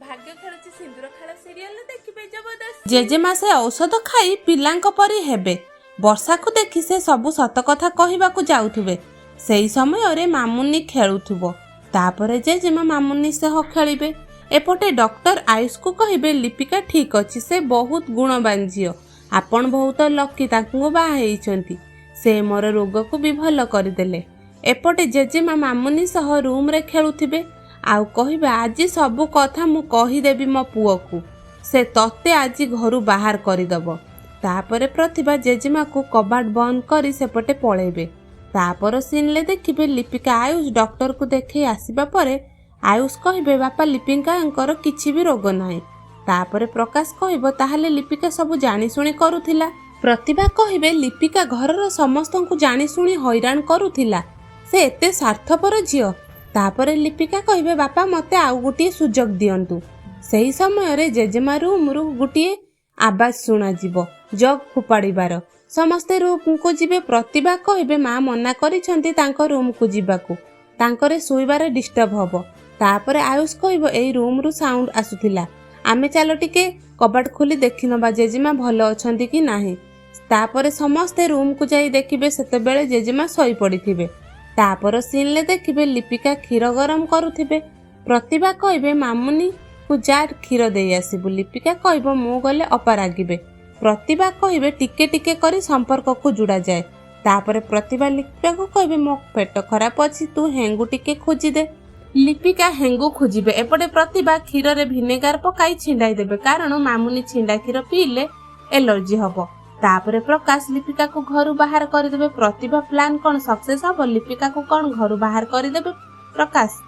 भाग्य खेलुची सिंदूर खेला सीरियल देखिबे जबरदस्त। जेजेमा से औषध खाई पिलांक परी हेबे। वर्षा को देखि से सबु सत कथा कहिबाकु जाउथुबे। सेई समय रे मामुनी खेलुथुबो। तापरे जेजेमा मामुनी सह खेलिबे। एपटे डॉक्टर आयुष को कहिबे लिपिका ठीक अछि, से बहुत गुणवान झियो। आपण बहुत लकी ताकू बाहा हेइचंती। से मोर रोग को भी भल करदेले। एपटे जेजेमा मामुनी सह रूम रे खेलुथिबे। आउ कहिबे आज सबु कथा मु कहिदेबी मो पुओ को, से तते आज घरु बाहर करदब। तापरे प्रतिभा जेजेमा को कबाट बंद करी सेपटे पळेबे। तापर सीनले देखिबे लिपिका आयुष डॉक्टर को देखे आसीबा परे आयुष कहिबे बापा लिपिकांकर किछि भी रोग नाही। तापरे प्रकाश कहिबो ताहाले लिपिका सब जानी सुनी करुथिला। प्रतिभा कहिबे लिपिका घरर समस्तंकु जानी सुनी हैरान करुथिला, से एते स्वार्थपर झियो। तापरे लिपिका कहिबे बापा मते आउ गुटिए सुजोग दियंतु। सेही समय रे जेजेमा रूम रु गुटिए आवाज सुना जिवो, जग फुपाड़ीबार। समस्ते रूम को जिबे। प्रतिभा कहिबे मां मना करिसंती तांको रूम को जिबाकू, तांकरे सोइबारे डिस्टर्ब हबो। तापरे आयुष कहिबो एई रूम रु साउंड आसुथिला, आमे चालो टिके कबाट खोली देखिनबा जेजेमा भलो अछंती कि नाही। तापरे समस्ते रूम को जाई देखिबे सेतेबेले जेजेमा सोई पड़िथिबे। तापर सीनले देखिबे लिपिका क्षीर गरम करुथिबे। प्रतिभा कहिबे मामुनी को जार क्षीर देई आसीबु। लिपिका कहिबो मु गले अपा रागिबे। प्रतिभा कहिबे टिके टिके करी संपर्क को जुड़ा जाए। तापर प्रतिभा लिपिका को कहिबे मो पेट खराब अछि, तू हेंगु टिके खोजी दे। लिपिका हेंगु खोजिबे। एपटे प्रतिभा क्षीर रे विनेगार पकाई छिंडाई देबे, कारण मामुनी छिंडा क्षीर पीले एलर्जी हबो। तापरे प्रकाश लिपिका को घर बाहर करदेबे। प्रतिभा प्लान कौन सक्सेस हबो? लिपिका को कौन घर बाहर करदेबे प्रकाश?